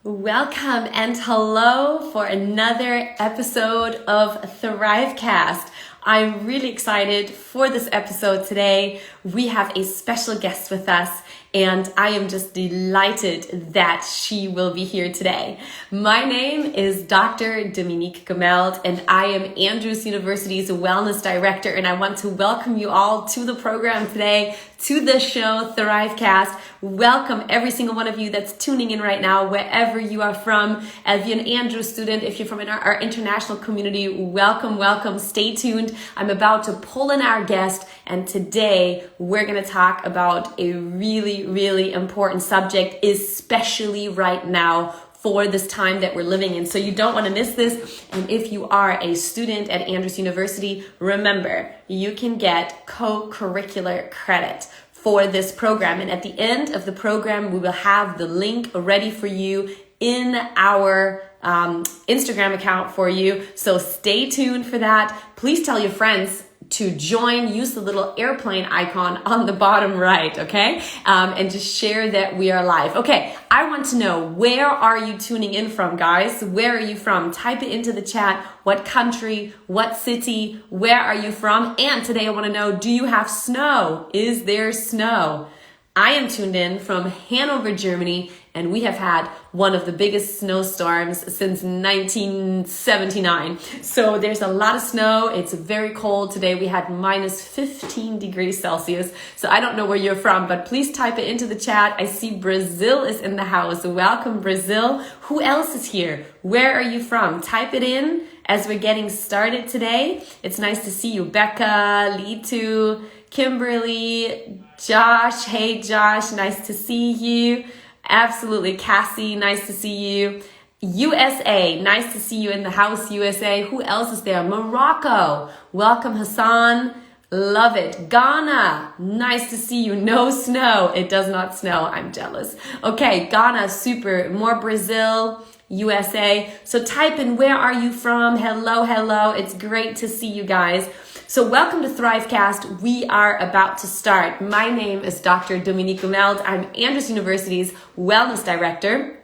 Welcome and hello for another episode of ThriveCast. I'm really excited for this episode today. We have a special guest with us, and I am just delighted that she will be here today. My name is Dr. Dominique Gummelt, and I am Andrews University's Wellness Director, and I want to welcome you all to the program today, to the show, ThriveCast. Welcome every single one of you that's tuning in right now, wherever you are from. If you're an Andrews student, if you're from our international community, welcome, welcome. Stay tuned. I'm about to pull in our guest, and today we're going to talk about a really, really important subject, especially right now for this time that we're living in. So you don't want to miss this. And if you are a student at Andrews University, remember, you can get co-curricular credit for this program. And at the end of the program, we will have the link ready for you in our Instagram account for you. So stay tuned for that. Please tell your friends to join. Use the little airplane icon on the bottom right, okay? And just share that we are live. Okay, I want to know, where are you tuning in from, guys? Where are you from? Type it into the chat. What country? What city? Where are you from? And today I want to know, do you have snow? Is there snow? I am tuned in from Hanover, Germany, and we have had one of the biggest snowstorms since 1979. So there's a lot of snow. It's very cold today. We had minus 15 degrees Celsius. So I don't know where you're from, but please type it into the chat. I see Brazil is in the house. Welcome, Brazil. Who else is here? Where are you from? Type it in as we're getting started today. It's nice to see you. Becca, Litu, Kimberly, Josh. Hey, Josh, nice to see you. Absolutely. Cassie, nice to see you. USA, nice to see you in the house, USA. Who else is there? Morocco. Welcome, Hassan. Love it. Ghana, nice to see you. No snow. It does not snow. I'm jealous. Okay, Ghana, super. More Brazil, USA. So type in, where are you from? Hello, hello. It's great to see you guys. So welcome to ThriveCast. We are about to start. My name is Dr. Dominique Gummelt. I'm Andrews University's Wellness Director.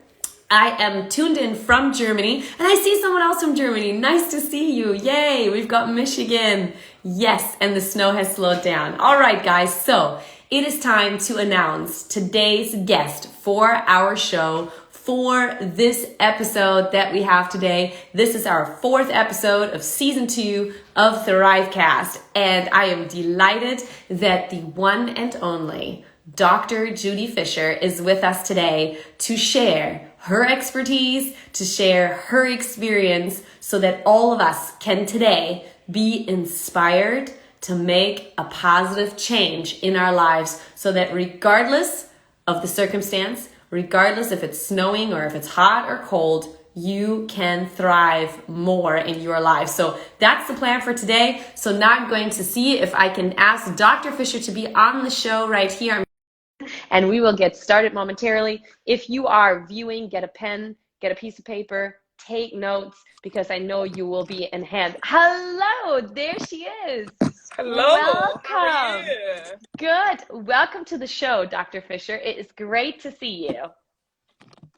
I am tuned in from Germany, and I see someone else from Germany. Nice to see you. Yay, we've got Michigan. Yes, and the snow has slowed down. All right, guys, so it is time to announce today's guest for our show, for this episode that we have today. This is our fourth episode of season 2 of ThriveCast, and I am delighted that the one and only Dr. Judith Fisher is with us today to share her expertise, to share her experience, so that all of us can today be inspired to make a positive change in our lives, so that regardless of the circumstance, regardless if it's snowing or if it's hot or cold, you can thrive more in your life. So that's the plan for today. So now I'm going to see if I can ask Dr. Fisher to be on the show right here. And we will get started momentarily. If you are viewing, get a pen, get a piece of paper, take notes, because I know you will be in hand. Hello, there she is. Hello. Welcome. How are you? Good. Welcome to the show, Dr. Fisher. It is great to see you.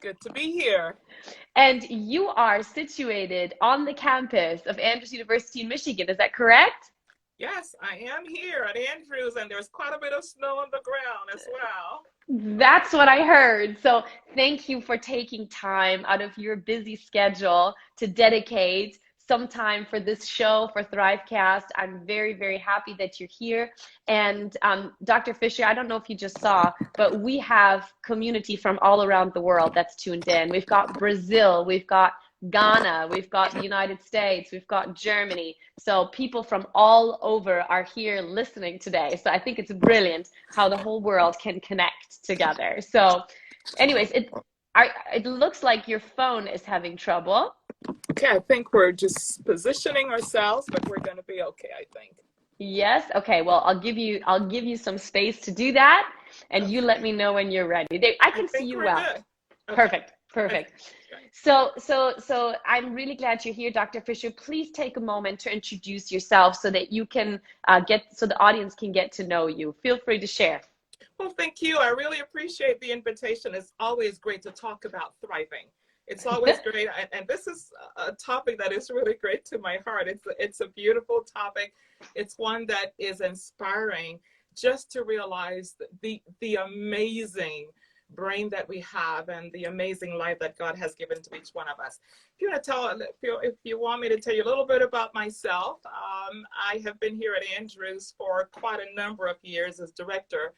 Good to be here. And you are situated on the campus of Andrews University in Michigan. Is that correct? Yes, I am here at Andrews, and there's quite a bit of snow on the ground as well. That's what I heard. So thank you for taking time out of your busy schedule to dedicate some time for this show, for ThriveCast. I'm very, very happy that you're here. And Dr. Fisher, I don't know if you just saw, but we have community from all around the world that's tuned in. We've got Brazil, we've got Ghana, we've got the United States, we've got Germany. So people from all over are here listening today. So I think it's brilliant how the whole world can connect together. So anyways, it looks like your phone is having trouble. Okay, I think we're just positioning ourselves, but we're going to be okay, I think. Yes. Okay. Well, I'll give you some space to do that, and Okay. You let me know when you're ready. I can see you well. Good. Okay. Perfect. Perfect. So I'm really glad you're here, Dr. Fisher. Please take a moment to introduce yourself so that you can so the audience can get to know you. Feel free to share. Well, thank you. I really appreciate the invitation. It's always great to talk about thriving. It's always great. And this is a topic that is really great to my heart. It's a beautiful topic. It's one that is inspiring just to realize the amazing brain that we have and the amazing life that God has given to each one of us. If you want me to tell you a little bit about myself, I have been here at Andrews for quite a number of years as director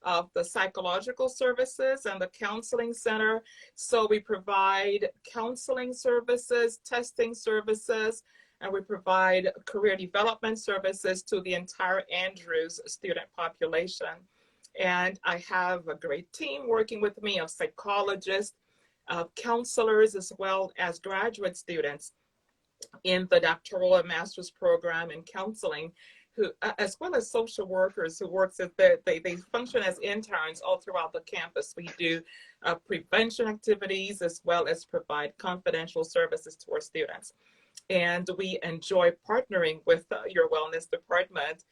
of the psychological services and the counseling center. So we provide counseling services, testing services, and we provide career development services to the entire Andrews student population. And I have a great team working with me of psychologists, counselors, as well as graduate students in the doctoral and master's program in counseling, who, as well as social workers who works at they function as interns all throughout the campus. We do prevention activities as well as provide confidential services to our students. And we enjoy partnering with your wellness department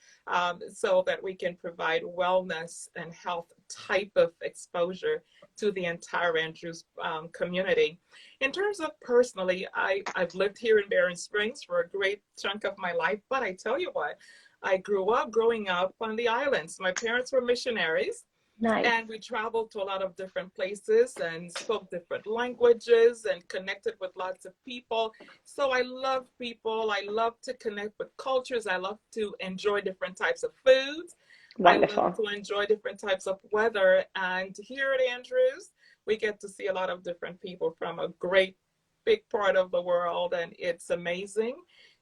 so that we can provide wellness and health type of exposure to the entire Andrews community. In terms of personally, I've lived here in Barron Springs for a great chunk of my life, but I tell you what, I growing up on the islands. My parents were missionaries. Nice. And we traveled to a lot of different places and spoke different languages and connected with lots of people. So I love people. I love to connect with cultures. I love to enjoy different types of foods. Wonderful. I love to enjoy different types of weather. And here at Andrews, we get to see a lot of different people from a great big part of the world. And it's amazing.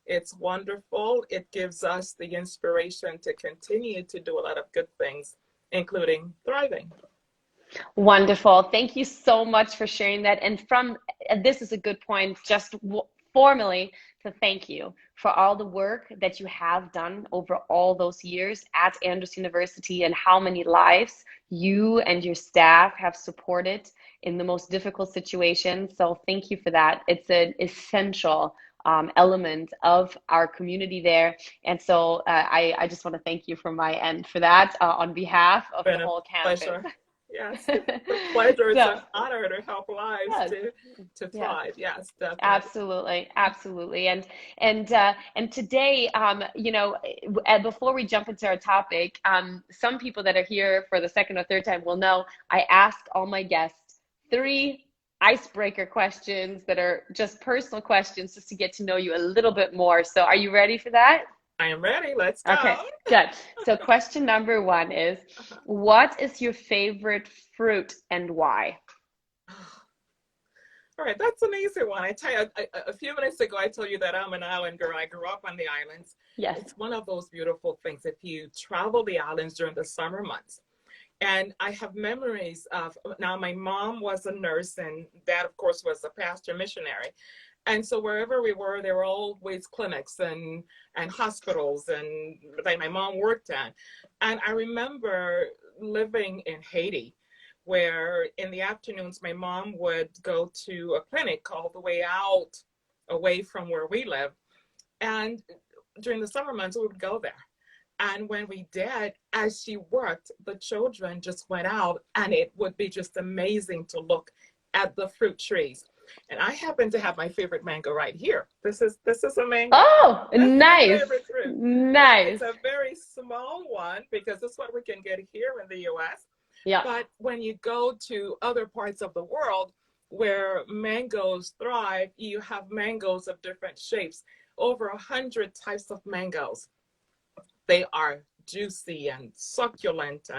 It's wonderful. It gives us the inspiration to continue to do a lot of good things, including thriving. Wonderful. Thank you so much for sharing that. And this is a good point, just formally to thank you for all the work that you have done over all those years at Andrews University and how many lives you and your staff have supported in the most difficult situations. So thank you for that. It's an essential element of our community there. And so I just want to thank you from my end for that on behalf of the whole campus. Pleasure. Yes, it's a pleasure. It's an honor to help lives to thrive. Yes, definitely. Absolutely, absolutely. And today, before we jump into our topic, some people that are here for the second or third time will know I asked all my guests 3 icebreaker questions that are just personal questions just to get to know you a little bit more. So are you ready for that? I am ready. Let's go. Okay, good. So question number 1 is, what is your favorite fruit and why? All right, that's an easy one. I tell you, a few minutes ago, I told you that I'm an island girl. I grew up on the islands. Yes. It's one of those beautiful things. If you travel the islands during the summer months, and I have memories of, now my mom was a nurse and dad, of course, was a pastor missionary. And so wherever we were, there were always clinics and hospitals and that my mom worked at. And I remember living in Haiti, where in the afternoons, my mom would go to a clinic all the way out, away from where we live. And during the summer months, we would go there. And when we did, as she worked, the children just went out, and it would be just amazing to look at the fruit trees. And I happen to have my favorite mango right here. This is a mango. Oh, That's nice. my favorite fruit. Nice. It's a very small one because that's what we can get here in the US. Yeah. But when you go to other parts of the world where mangoes thrive, you have mangoes of different shapes, over 100 types of mangoes. They are juicy and succulent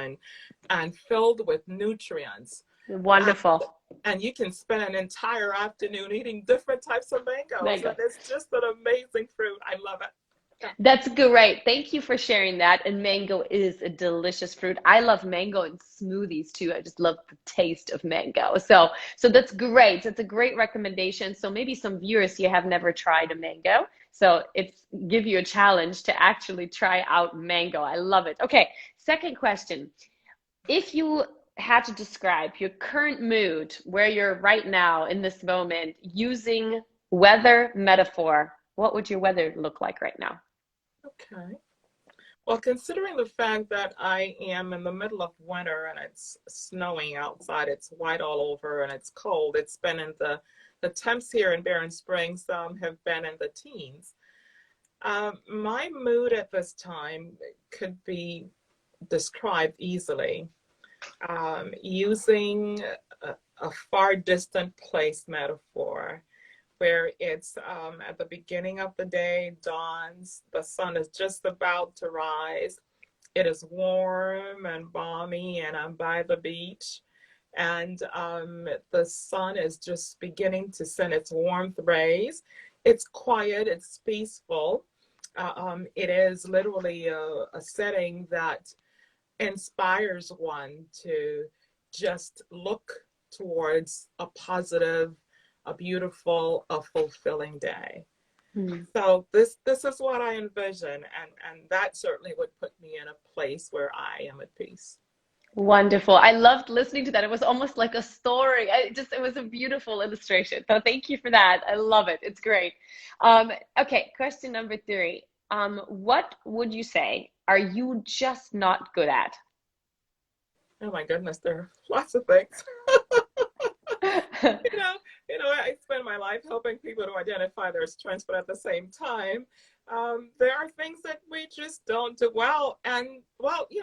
and filled with nutrients. Wonderful. And you can spend an entire afternoon eating different types of mangoes. And it's just an amazing fruit. I love it. That's great. Thank you for sharing that. And mango is a delicious fruit. I love mango in smoothies too. I just love the taste of mango. So that's great. That's a great recommendation. So maybe some viewers here have never tried a mango. So it's give you a challenge to actually try out mango. I love it. Okay. Second question. If you had to describe your current mood, where you're right now in this moment, using weather metaphor, what would your weather look like right now? Okay. Well, considering the fact that I am in the middle of winter and it's snowing outside, it's white all over and it's cold. It's been in the temps here in Barron Springs have been in the teens. My mood at this time could be described easily using a far distant place metaphor, where it's at the beginning of the day, dawns, the sun is just about to rise. It is warm and balmy, and I'm by the beach. And the sun is just beginning to send its warmth rays. It's quiet, it's peaceful. It is literally a setting that inspires one to just look towards a positive, a beautiful, a fulfilling day. So this is what I envision, and that certainly would put me in a place where I am at peace. Wonderful. I loved listening to that. It was almost like a story. It was a beautiful illustration. So thank you for that. I love it. It's great. Okay, question number 3. What would you say are you just not good at? Oh my goodness, there are lots of things. I spend my life helping people to identify their strengths, but at the same time, there are things that we just don't do well. And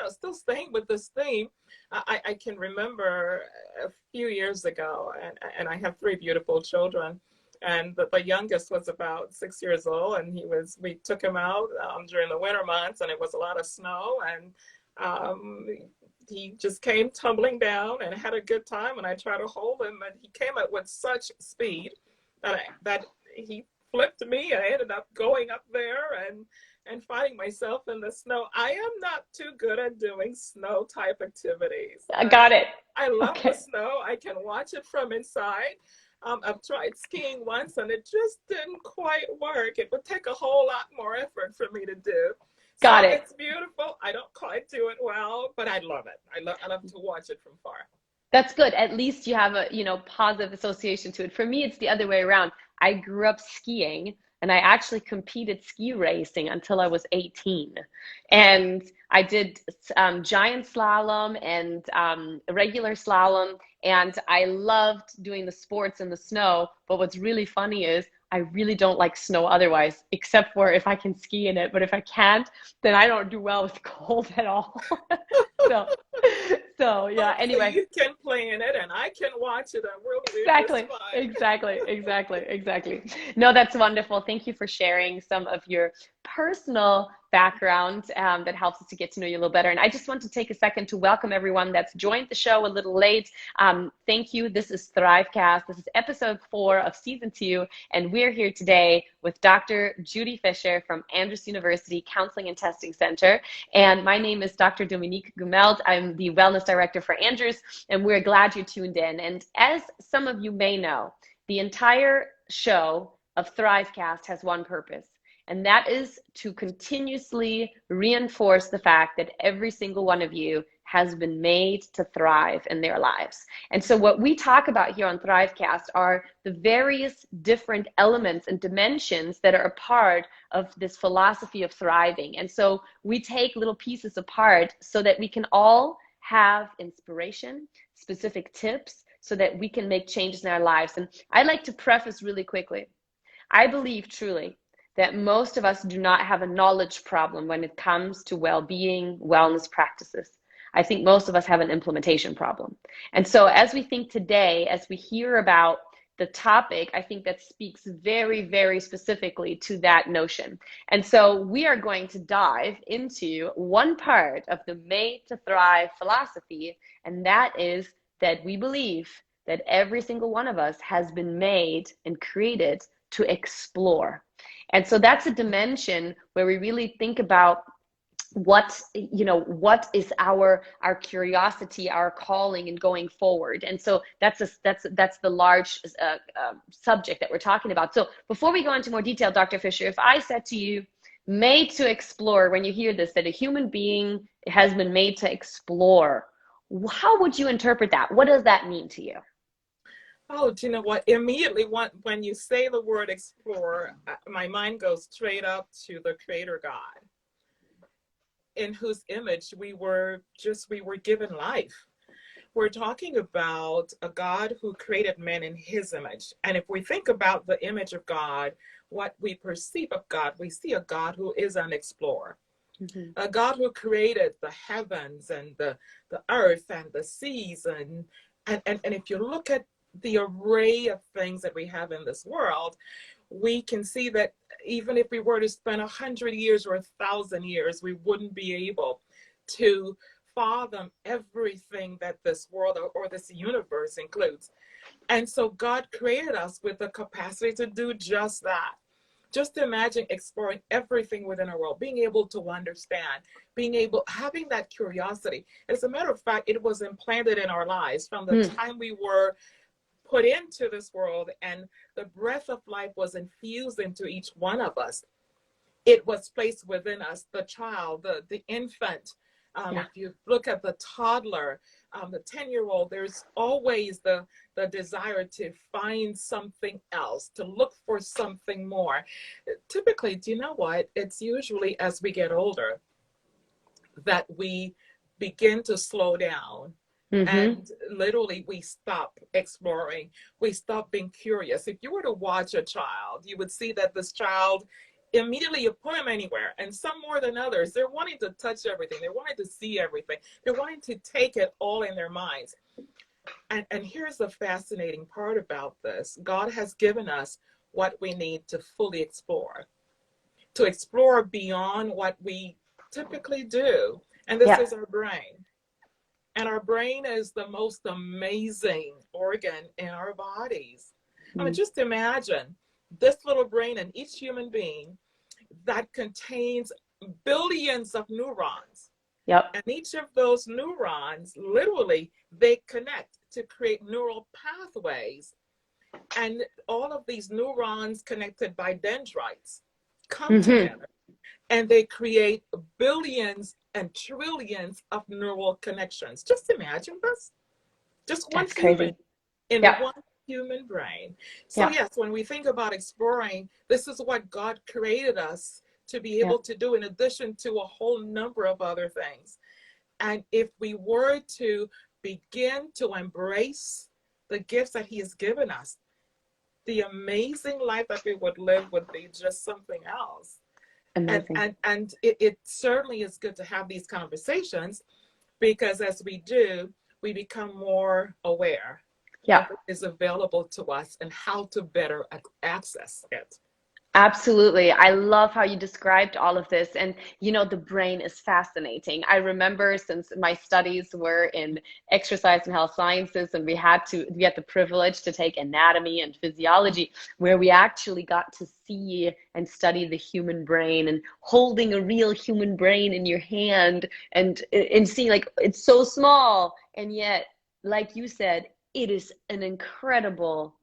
still staying with this theme, I can remember a few years ago, and I have 3 beautiful children, and the youngest was about 6 years old, and we took him out during the winter months, and it was a lot of snow, and he just came tumbling down and had a good time, and I tried to hold him, and he came up with such speed that he flipped me, and I ended up going up there and finding myself in the snow. I am not too good at doing snow type activities. I got it. I love Okay. the snow. I can watch it from inside. I've tried skiing once, and it just didn't quite work. It would take a whole lot more effort for me to do. Got So it. it's beautiful. I don't quite do it well, but I love it. I love to watch it from far. That's good. At least you have a, positive association to it. For me, it's the other way around. I grew up skiing and I actually competed ski racing until I was 18. And I did giant slalom and regular slalom. And I loved doing the sports in the snow. But what's really funny is I really don't like snow otherwise, except for if I can ski in it. But if I can't, then I don't do well with cold at all. so, so yeah, anyway. So you can play in it and I can watch it and we'll do Exactly, just fine. exactly. No, that's wonderful. Thank you for sharing some of your personal background that helps us to get to know you a little better. And I just want to take a second to welcome everyone that's joined the show a little late. Thank you. This is ThriveCast. This is episode 4 of season 2. And we're here today with Dr. Judith Fisher from Andrews University Counseling and Testing Center. And my name is Dr. Dominique Gummelt. I'm the Wellness Director for Andrews, and we're glad you tuned in. And as some of you may know, the entire show of ThriveCast has one purpose, and that is to continuously reinforce the fact that every single one of you has been made to thrive in their lives. And so what we talk about here on ThriveCast are the various different elements and dimensions that are a part of this philosophy of thriving. And so we take little pieces apart so that we can all have inspiration, specific tips, so that we can make changes in our lives. And I'd like to preface really quickly. I believe truly that most of us do not have a knowledge problem when it comes to well-being, wellness practices. I think most of us have an implementation problem. And so as we think today, as we hear about the topic, I think that speaks very, very specifically to that notion. And so we are going to dive into one part of the Made to Thrive philosophy, and that is that we believe that every single one of us has been made and created to explore. And so that's a dimension where we really think about what is our curiosity, our calling, and going forward. And so that's the large subject that we're talking about. So before we go into more detail, Dr. Fisher, if I said to you, made to explore, when you hear this, that a human being has been made to explore, how would you interpret that? What does that mean to you? Oh, do you know what? Immediately, when you say the word explore, my mind goes straight up to the Creator God. in whose image we were given life. We're talking about a God who created man in his image. And if we think about the image of God, what we perceive of God, we see a God who is an explorer, a God who created the heavens and the earth and the seas. And if you look at the array of things that we have in this world, we can see that even if we were to spend 100 years or 1,000 years, we wouldn't be able to fathom everything that this world or this universe includes. And so God created us with the capacity to do just that. Just imagine exploring everything within our world, being able to understand, having that curiosity. As a matter of fact, it was implanted in our lives from the time we were put into this world, and the breath of life was infused into each one of us. It was placed within us, the child, the infant. If you look at the toddler, the 10-year-old, there's always the desire to find something else, to look for something more. Typically, do you know what? It's usually as we get older that we begin to slow down. And literally we stop exploring. We stop being curious. If you were to watch a child, you would see that this child, immediately you put them anywhere, and some more than others, they're wanting to touch everything. They're wanting to see everything. They're wanting to take it all in their minds. And here's the fascinating part about this. God has given us what we need to fully explore, to explore beyond what we typically do. And this is our brain. And our brain is the most amazing organ in our bodies. I mean, just imagine this little brain in each human being that contains billions of neurons. And each of those neurons, literally, they connect to create neural pathways. And all of these neurons connected by dendrites come together, and they create billions and trillions of neural connections. Just imagine this. Just one human in one human brain. So yes, when we think about exploring, this is what God created us to be able to do, in addition to a whole number of other things. And if we were to begin to embrace the gifts that he has given us, the amazing life that we would live would be just something else. Amazing. And it certainly is good to have these conversations, because as we do, we become more aware of what is available to us and how to better access it. Absolutely. I love how you described all of this. And, you know, the brain is fascinating. I remember, since my studies were in exercise and health sciences, and we had the privilege to take anatomy and physiology, where we actually got to see and study the human brain, and holding a real human brain in your hand, and seeing, like, it's so small. And yet, like you said, it is an incredible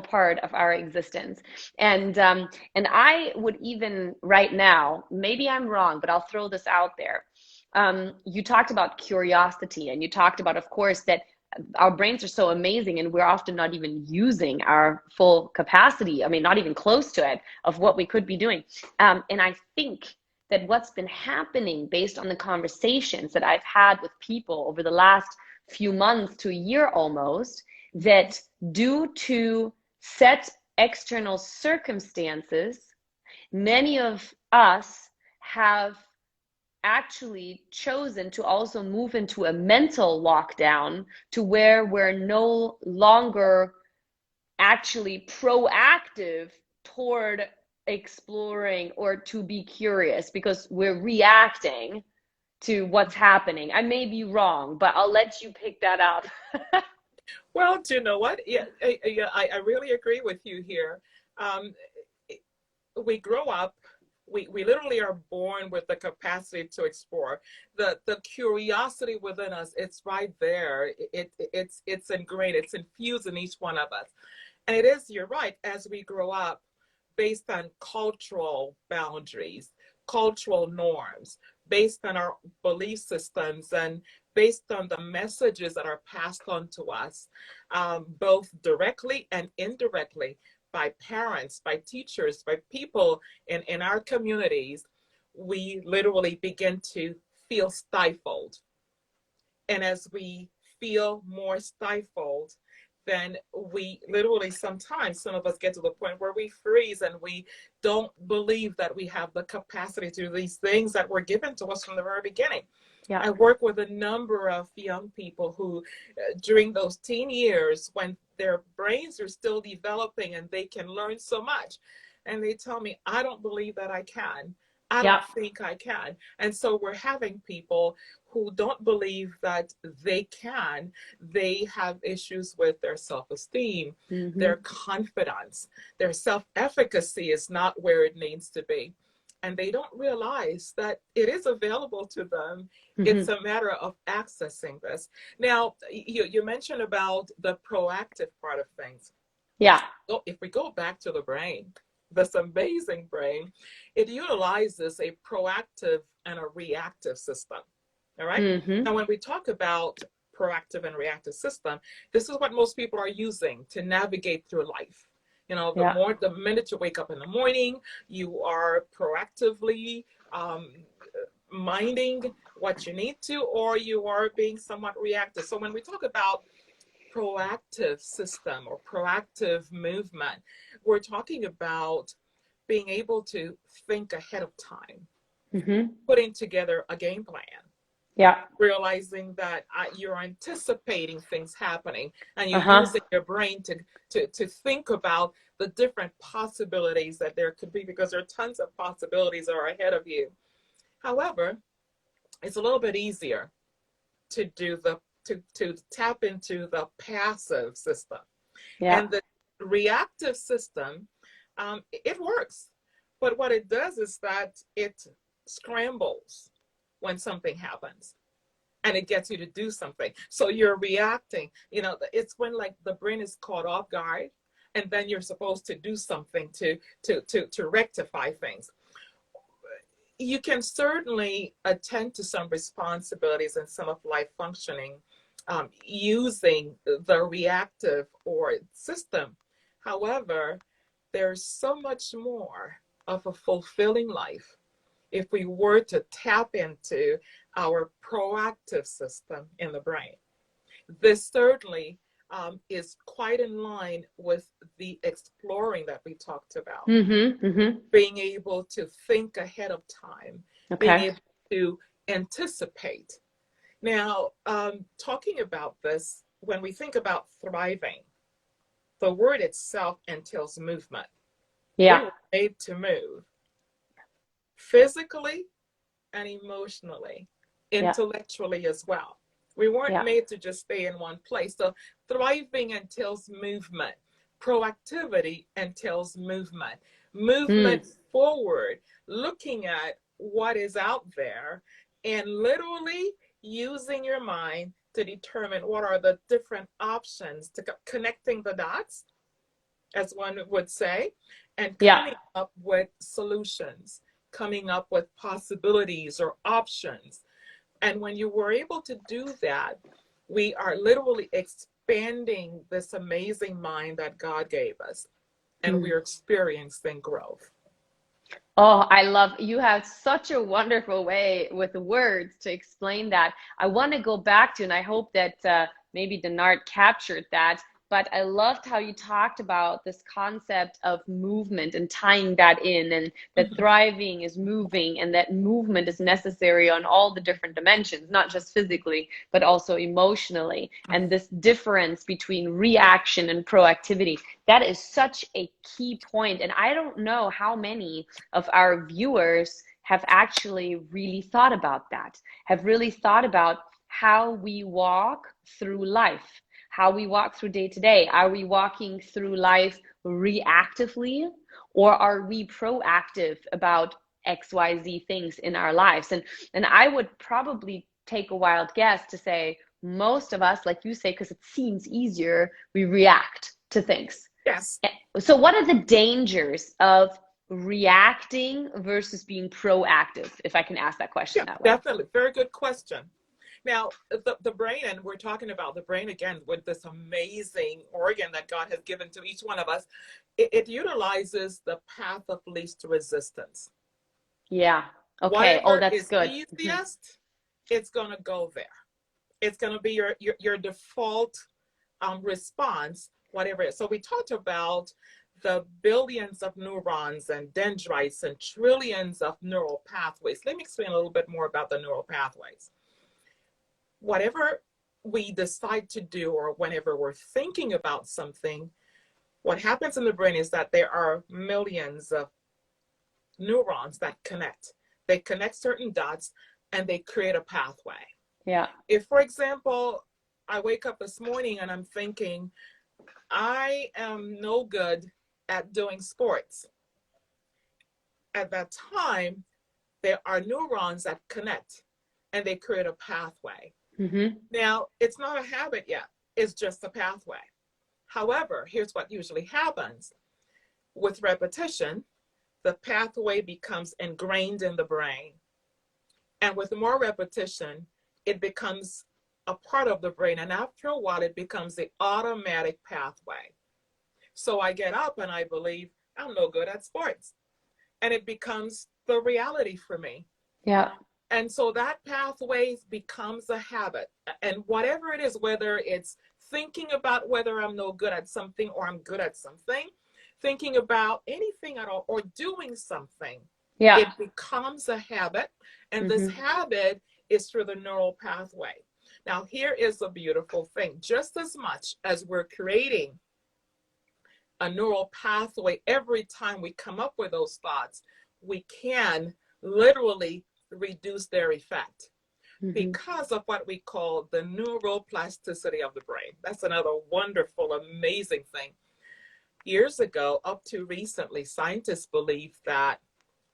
part of our existence. And I would even right now, maybe I'm wrong, but I'll throw this out there. You talked about curiosity, and you talked about, of course, that our brains are so amazing, and we're often not even using our full capacity. I mean, not even close to it, of what we could be doing. And I think that what's been happening, based on the conversations that I've had with people over the last few months to a year almost, that due to set external circumstances, many of us have actually chosen to also move into a mental lockdown, to where we're no longer actually proactive toward exploring or to be curious, because we're reacting to what's happening. I may be wrong, but I'll let you pick that up. Well, do you know what? I really agree with you here. We grow up, we literally are born with the capacity to explore. The curiosity within us, it's right there. It's ingrained, it's infused in each one of us. And it is, you're right, as we grow up, based on cultural boundaries, cultural norms, based on our belief systems, and based on the messages that are passed on to us, both directly and indirectly, by parents, by teachers, by people in our communities, we literally begin to feel stifled. And as we feel more stifled, then we literally sometimes, some of us get to the point where we freeze and we don't believe that we have the capacity to do these things that were given to us from the very beginning. Yeah. I work with a number of young people who, during those teen years, when their brains are still developing and they can learn so much, and they tell me, I don't believe that I can. I don't think I can. And so we're having people who don't believe that they can. They have issues with their self-esteem, their confidence, their self-efficacy is not where it needs to be. And they don't realize that it is available to them. It's a matter of accessing this. Now, you mentioned about the proactive part of things. Yeah. So if we go back to the brain, this amazing brain, it utilizes a proactive and a reactive system. All right. Now, when we talk about proactive and reactive system, this is what most people are using to navigate through life. You know, the minute you wake up in the morning, you are proactively minding what you need to, or you are being somewhat reactive. So when we talk about proactive system or proactive movement, we're talking about being able to think ahead of time, putting together a game plan. Yeah. Realizing that you're anticipating things happening, and you're using your brain to think about the different possibilities that there could be, because there are tons of possibilities that are ahead of you. However, it's a little bit easier to do to tap into the passive system. And the reactive system, it works. But what it does is that it scrambles when something happens, and it gets you to do something. So you're reacting. You know, it's when like the brain is caught off guard, and then you're supposed to do something to rectify things. You can certainly attend to some responsibilities and some of life functioning using the reactive or system. However, there's so much more of a fulfilling life if we were to tap into our proactive system in the brain. This certainly is quite in line with the exploring that we talked about. Being able to think ahead of time, being able to anticipate. Now, talking about this, when we think about thriving, the word itself entails movement. We were made to move physically and emotionally, intellectually as well. We weren't made to just stay in one place. So thriving entails movement. Proactivity entails movement. Movement forward, looking at what is out there and literally using your mind to determine what are the different options, to connecting the dots, as one would say, and coming up with solutions, coming up with possibilities or options. And when you were able to do that, we are literally expanding this amazing mind that God gave us, and we're experiencing growth. Oh, I love, you have such a wonderful way with words to explain that. I want to go back to, and I hope that maybe Denard captured that, but I loved how you talked about this concept of movement and tying that in, and that thriving is moving, and that movement is necessary on all the different dimensions, not just physically, but also emotionally. And this difference between reaction and proactivity, that is such a key point. And I don't know how many of our viewers have actually really thought about that, have really thought about how we walk through life, how we walk through day to day. Are we walking through life reactively, or are we proactive about XYZ things in our lives? And I would probably take a wild guess to say most of us, like you say, because it seems easier, we react to things. Yes. So what are the dangers of reacting versus being proactive, if I can ask that question that way? Definitely. Very good question. Now, the brain, and we're talking about the brain again with this amazing organ that God has given to each one of us, it utilizes the path of least resistance. Yeah. Okay. Oh, Whatever that's is good. easiest, it's going to go there. It's going to be your default response, whatever it is. So we talked about the billions of neurons and dendrites and trillions of neural pathways. Let me explain a little bit more about the neural pathways. Whatever we decide to do, or whenever we're thinking about something, what happens in the brain is that there are millions of neurons that connect. They connect certain dots and they create a pathway. Yeah. If, for example, I wake up this morning and I'm thinking, I am no good at doing sports. At that time, there are neurons that connect and they create a pathway. Now, it's not a habit yet. It's just a pathway. However, here's what usually happens. With repetition, the pathway becomes ingrained in the brain. And with more repetition, it becomes a part of the brain. And after a while, it becomes the automatic pathway. So I get up and I believe I'm no good at sports. And it becomes the reality for me. Yeah. And so that pathway becomes a habit. And whatever it is, whether it's thinking about whether I'm no good at something or I'm good at something, thinking about anything at all or doing something, it becomes a habit. And this habit is through the neural pathway. Now, here is a beautiful thing. Just as much as we're creating a neural pathway every time we come up with those thoughts, we can literally reduce their effect because of what we call the neuroplasticity of the brain. That's another wonderful, amazing thing. Years ago, up to recently, scientists believed that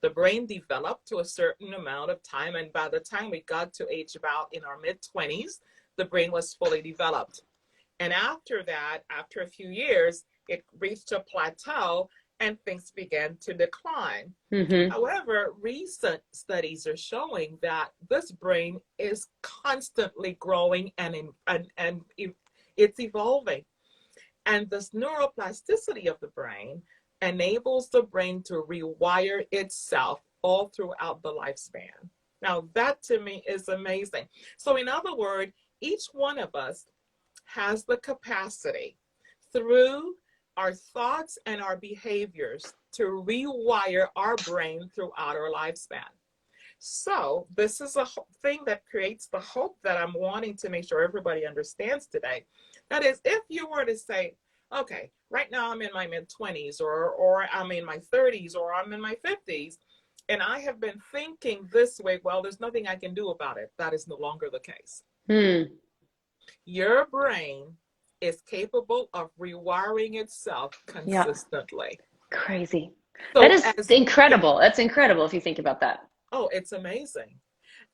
the brain developed to a certain amount of time, and by the time we got to age about in our mid-20s, the brain was fully developed. And after that, after a few years, it reached a plateau and things began to decline. However, recent studies are showing that this brain is constantly growing and it's evolving. And this neuroplasticity of the brain enables the brain to rewire itself all throughout the lifespan. Now, that to me is amazing. So in other words, each one of us has the capacity through our thoughts and our behaviors to rewire our brain throughout our lifespan. So this is a thing that creates the hope that I'm wanting to make sure everybody understands today. That is, if you were to say, okay, right now I'm in my mid-20s or I'm in my 30s or I'm in my 50s, and I have been thinking this way, well, there's nothing I can do about it. That is no longer the case. Your brain is capable of rewiring itself consistently. Crazy. So that is incredible. That's incredible if you think about that. Oh, it's amazing.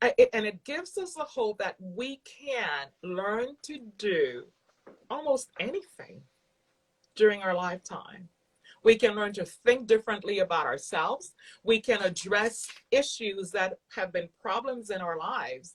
And it gives us a hope that we can learn to do almost anything during our lifetime. We can learn to think differently about ourselves. We can address issues that have been problems in our lives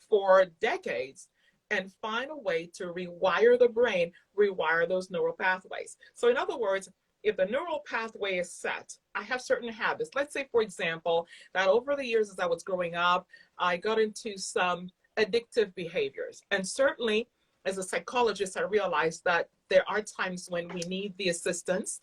for decades and find a way to rewire the brain, rewire those neural pathways. So in other words, if the neural pathway is set, I have certain habits. Let's say, for example, that over the years as I was growing up, I got into some addictive behaviors. And certainly, as a psychologist, I realized that there are times when we need the assistance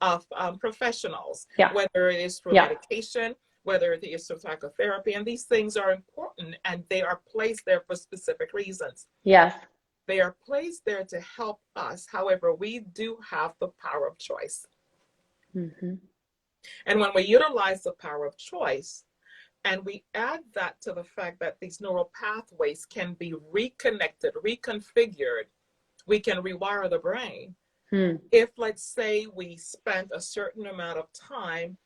of professionals, whether it is for medication, whether it is for psychotherapy, and these things are important and they are placed there for specific reasons. Yes. They are placed there to help us. However, we do have the power of choice. And when we utilize the power of choice, and we add that to the fact that these neural pathways can be reconnected, reconfigured, we can rewire the brain. If, let's say, we spent a certain amount of time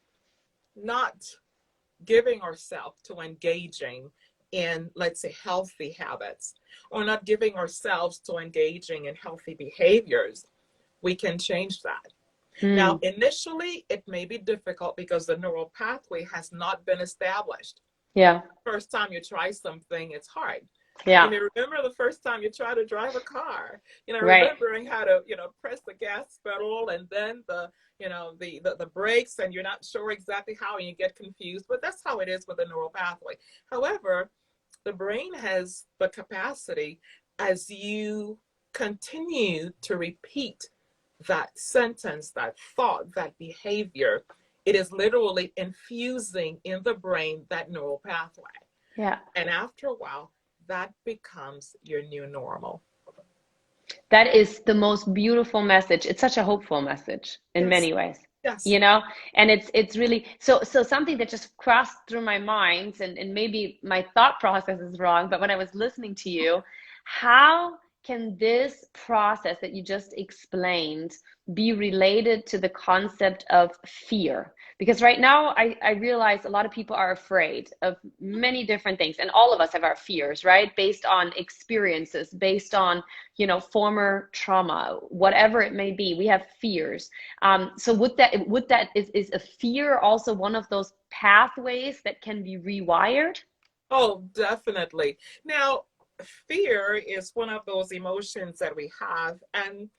not giving ourselves to engaging in, let's say, healthy habits, or not giving ourselves to engaging in healthy behaviors, we can change that. Now, initially, it may be difficult because the neural pathway has not been established. First time you try something, it's hard. Yeah. Remember the first time you tried to drive a car, Right. remembering how to, press the gas pedal and then the brakes, and you're not sure exactly how and you get confused, but that's how it is with the neural pathway. However, the brain has the capacity, as you continue to repeat that sentence, that thought, that behavior, it is literally infusing in the brain that neural pathway. Yeah. And after a while, that becomes your new normal. That is the most beautiful message. It's such a hopeful message in Yes. many ways. Yes. And it's really so something that just crossed through my mind, and maybe my thought process is wrong, but when I was listening to you, how can this process that you just explained be related to the concept of fear? Because right now I realize a lot of people are afraid of many different things, and all of us have our fears, right? Based on experiences, based on, former trauma, whatever it may be, we have fears. So is a fear also one of those pathways that can be rewired? Oh, definitely. Now, fear is one of those emotions that we have, and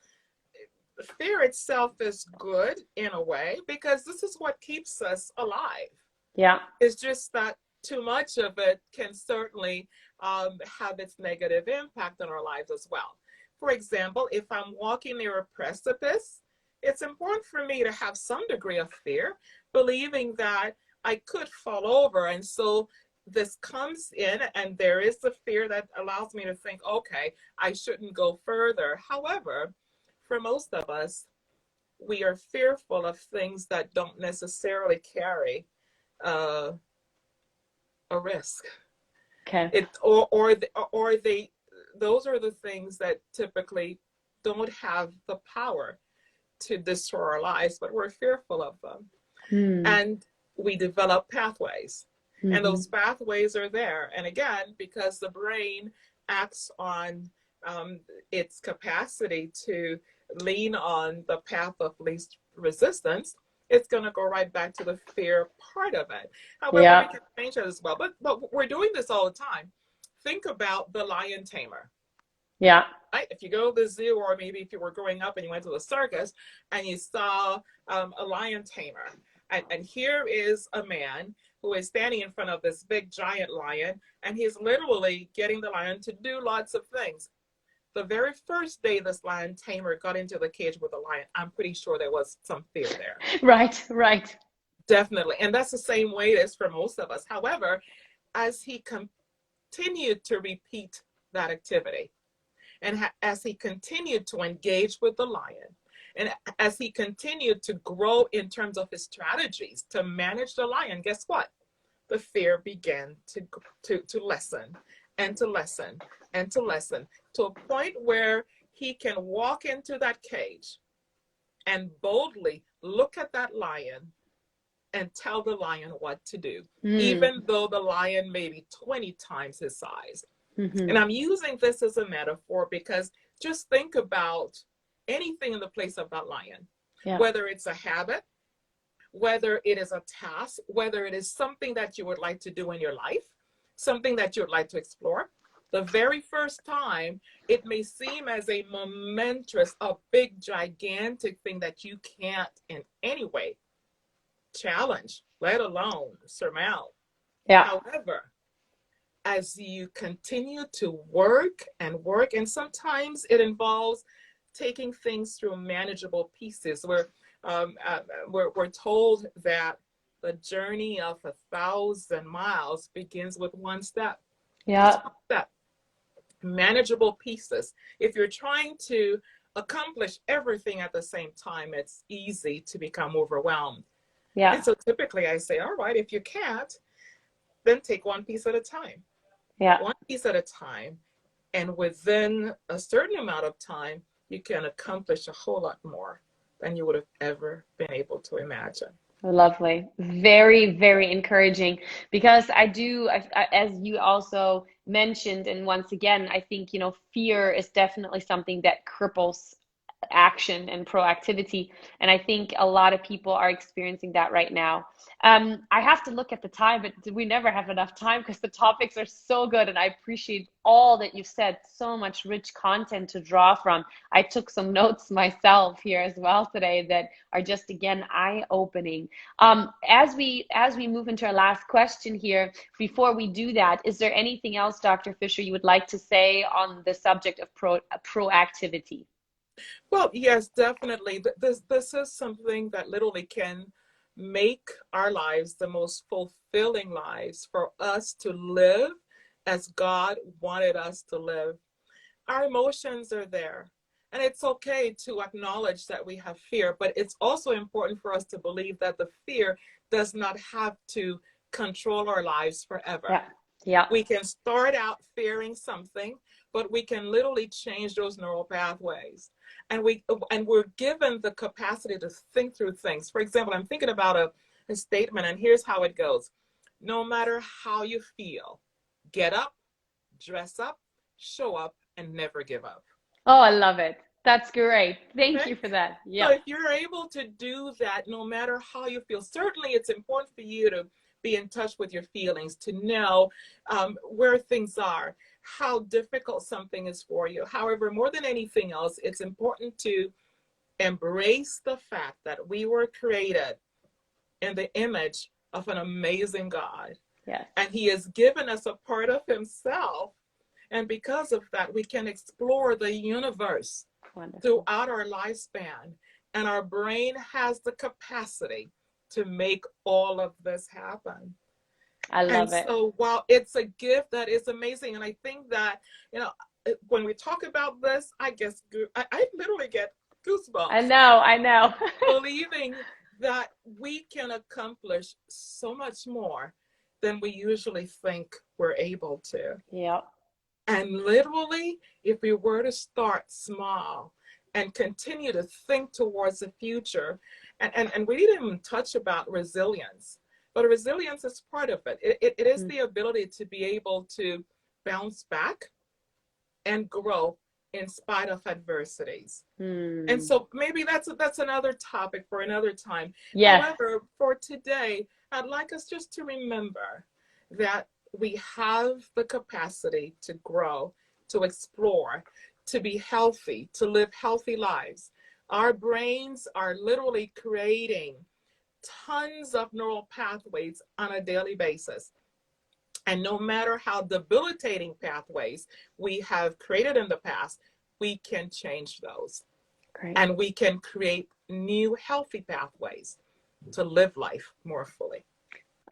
fear itself is good in a way because this is what keeps us alive. Yeah. It's just that too much of it can certainly have its negative impact on our lives as well. For example, if I'm walking near a precipice, it's important for me to have some degree of fear, believing that I could fall over. And so this comes in, and there is the fear that allows me to think, okay, I shouldn't go further. However, for most of us, we are fearful of things that don't necessarily carry a risk. Okay. Those are the things that typically don't have the power to destroy our lives, but we're fearful of them. And we develop pathways. And those pathways are there. And again, because the brain acts on its capacity to lean on the path of least resistance, it's going to go right back to the fear part of it. However, we can change that as well. But we're doing this all the time. Think about the Lion Tamer. Yeah. Right? If you go to the zoo, or maybe if you were growing up and you went to the circus and you saw a Lion Tamer, and here is a man who is standing in front of this big giant lion, and he's literally getting the lion to do lots of things. The very first day this Lion Tamer got into the cage with the lion, I'm pretty sure there was some fear there. Right. Definitely. And that's the same way it is for most of us. However, as he continued to repeat that activity, and as he continued to engage with the lion, and as he continued to grow in terms of his strategies to manage the lion, guess what? The fear began to lessen and to lessen and to lessen, to a point where he can walk into that cage and boldly look at that lion and tell the lion what to do, even though the lion may be 20 times his size. And I'm using this as a metaphor because just think about anything in the place of that lion, whether it's a habit, whether it is a task, whether it is something that you would like to do in your life, something that you would like to explore. The very first time, it may seem as a momentous, a big, gigantic thing that you can't in any way challenge, let alone surmount. However, as you continue to work, and sometimes it involves taking things through manageable pieces. We're told that the journey of 1,000 miles begins with one step. Yeah. One step. Manageable pieces. If you're trying to accomplish everything at the same time, it's easy to become overwhelmed. Yeah. And so typically I say, all right, if you can't, then take one piece at a time. Yeah. One piece at a time. And within a certain amount of time, you can accomplish a whole lot more than you would have ever been able to imagine. Lovely. Very, very encouraging, because as you also mentioned, and once again, I think, fear is definitely something that cripples action and proactivity. And I think a lot of people are experiencing that right now. I have to look at the time, but we never have enough time because the topics are so good. And I appreciate all that you've said, so much rich content to draw from. I took some notes myself here as well today that are just, again, eye-opening. As we move into our last question here, before we do that, is there anything else, Dr. Fisher, you would like to say on the subject of proactivity? Well, yes, definitely. This is something that literally can make our lives the most fulfilling lives for us to live as God wanted us to live. Our emotions are there, and it's okay to acknowledge that we have fear, but it's also important for us to believe that the fear does not have to control our lives forever. Yeah. Yeah. We can start out fearing something, but we can literally change those neural pathways. And we're given the capacity to think through things. For example, I'm thinking about a statement, and here's how it goes. No matter how you feel, get up, dress up, show up, and never give up. Oh, I love it. That's great. Thank Okay? you for that. So Yeah. if you're able to do that, no matter how you feel, certainly it's important for you to be in touch with your feelings, to know where things are, how difficult something is for you. However, more than anything else, it's important to embrace the fact that we were created in the image of an amazing God. Yes. And he has given us a part of himself. And because of that, we can explore the universe Wonderful. throughout our lifespan. And our brain has the capacity to make all of this happen. I love it. So while it's a gift that is amazing, and I think that, when we talk about this, I literally get goosebumps. I know. Believing that we can accomplish so much more than we usually think we're able to. Yeah. And literally, if we were to start small and continue to think towards the future, and we didn't even touch about resilience, but resilience is part of it. It is the ability to be able to bounce back and grow in spite of adversities. And so maybe that's another topic for another time. Yes. However, for today, I'd like us just to remember that we have the capacity to grow, to explore, to be healthy, to live healthy lives. Our brains are literally creating tons of neural pathways on a daily basis. And no matter how debilitating pathways we have created in the past, we can change those. Great. And we can create new healthy pathways to live life more fully.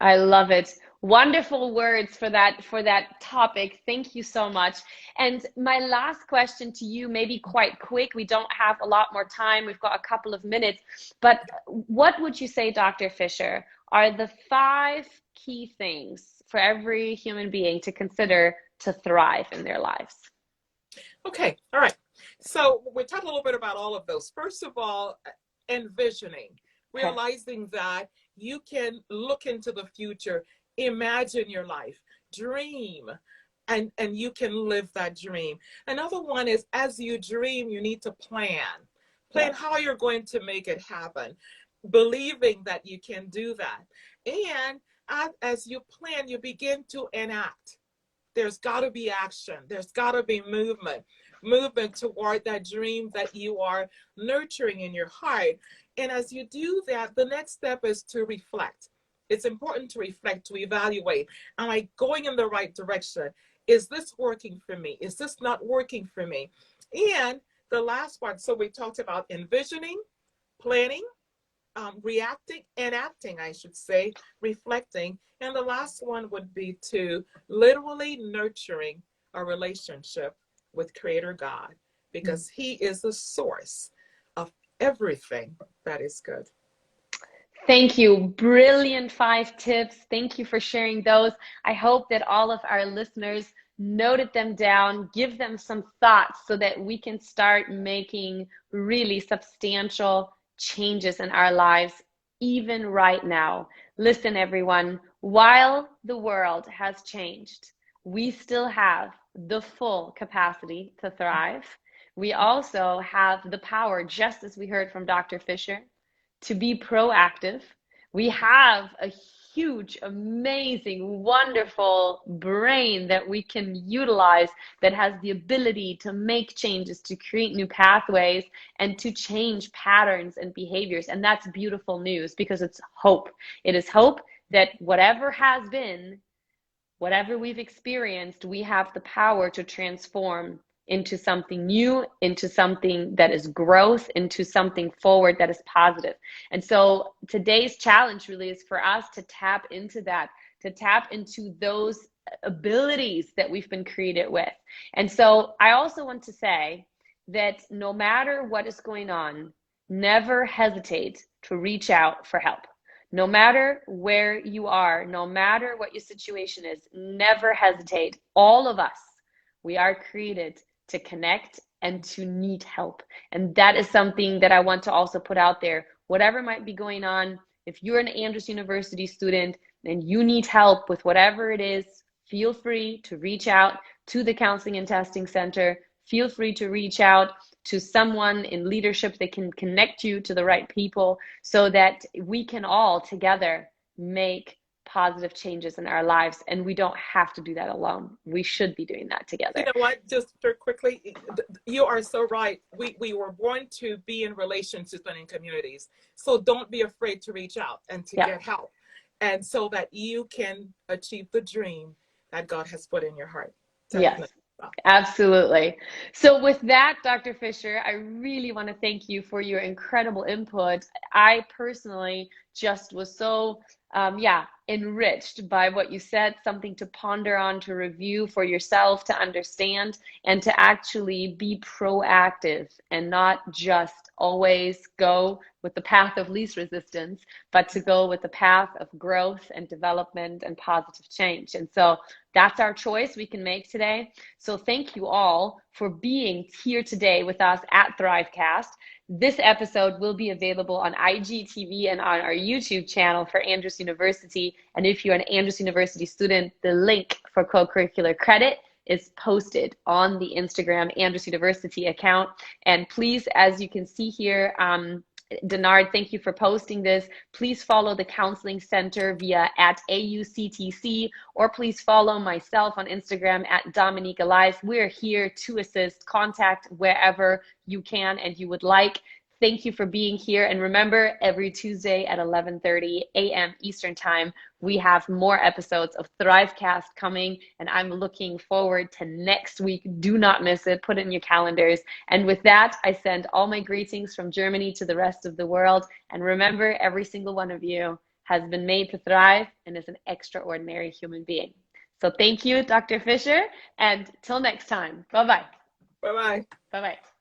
I love it. Wonderful words for that topic. Thank you so much. And my last question to you, maybe quite quick. We don't have a lot more time. We've got a couple of minutes. But what would you say, Dr. Fisher, are the 5 key things for every human being to consider to thrive in their lives? Okay. All right. So we talked a little bit about all of those. First of all, envisioning, realizing that you can look into the future, imagine your life, dream, and you can live that dream. Another one is, as you dream, you need to plan how you're going to make it happen, believing that you can do that. And as you plan, you begin to enact. There's got to be action. There's got to be movement toward that dream that you are nurturing in your heart. And as you do that, the next step is to reflect. It's important to reflect, to evaluate. Am I going in the right direction? Is this working for me? Is this not working for me? And the last part, so we talked about envisioning, planning, reacting, enacting, I should say, reflecting. And the last one would be to literally nurturing a relationship with Creator God, because He is the source of everything that is good. Thank you. Brilliant 5 tips. Thank you for sharing those. I hope that all of our listeners noted them down, give them some thoughts so that we can start making really substantial changes in our lives, even right now. Listen, everyone, while the world has changed, we still have the full capacity to thrive. we also have the power, just as we heard from Dr. Fisher, to be proactive. We have a huge, amazing, wonderful brain that we can utilize that has the ability to make changes, to create new pathways, and to change patterns and behaviors. And that's beautiful news because it's hope. It is hope that whatever has been, whatever we've experienced, we have the power to transform into something new, into something that is growth, into something forward that is positive. And so today's challenge really is for us to tap into that, to tap into those abilities that we've been created with. And so I also want to say that no matter what is going on, never hesitate to reach out for help. No matter where you are, no matter what your situation is, never hesitate. All of us, we are created to connect and to need help. And that is something that I want to also put out there. Whatever might be going on, if you're an Andrews University student and you need help with whatever it is, feel free to reach out to the Counseling and Testing Center. Feel free to reach out to someone in leadership that can connect you to the right people so that we can all together make positive changes in our lives. And we don't have to do that alone. We should be doing that together. You know what, just very quickly, you are so right. We were born to be in relationships and in communities. So don't be afraid to reach out and to get help. And so that you can achieve the dream that God has put in your heart. Yes. Absolutely. So with that, Dr. Fisher, I really want to thank you for your incredible input. I personally just was so, enriched by what you said, something to ponder on, to review for yourself, to understand, and to actually be proactive and not just always go with the path of least resistance, but to go with the path of growth and development and positive change. And so that's our choice we can make today. So thank you all for being here today with us at ThriveCast. This episode will be available on IGTV and on our YouTube channel for Andrews University. And if you're an Andrews University student, the link for co-curricular credit is posted on the Instagram Andrews University account. And please, as you can see here, Denard, thank you for posting this. Please follow the Counseling Center via @AUCTC, or please follow myself on Instagram @Dominique Alive. We're here to assist. Contact wherever you can and you would like. Thank you for being here. And remember, every Tuesday at 11:30 a.m. Eastern Time, we have more episodes of ThriveCast coming, and I'm looking forward to next week. Do not miss it. Put it in your calendars. And with that, I send all my greetings from Germany to the rest of the world. And remember, every single one of you has been made to thrive and is an extraordinary human being. So thank you, Dr. Fisher, and till next time. Bye-bye. Bye-bye. Bye-bye.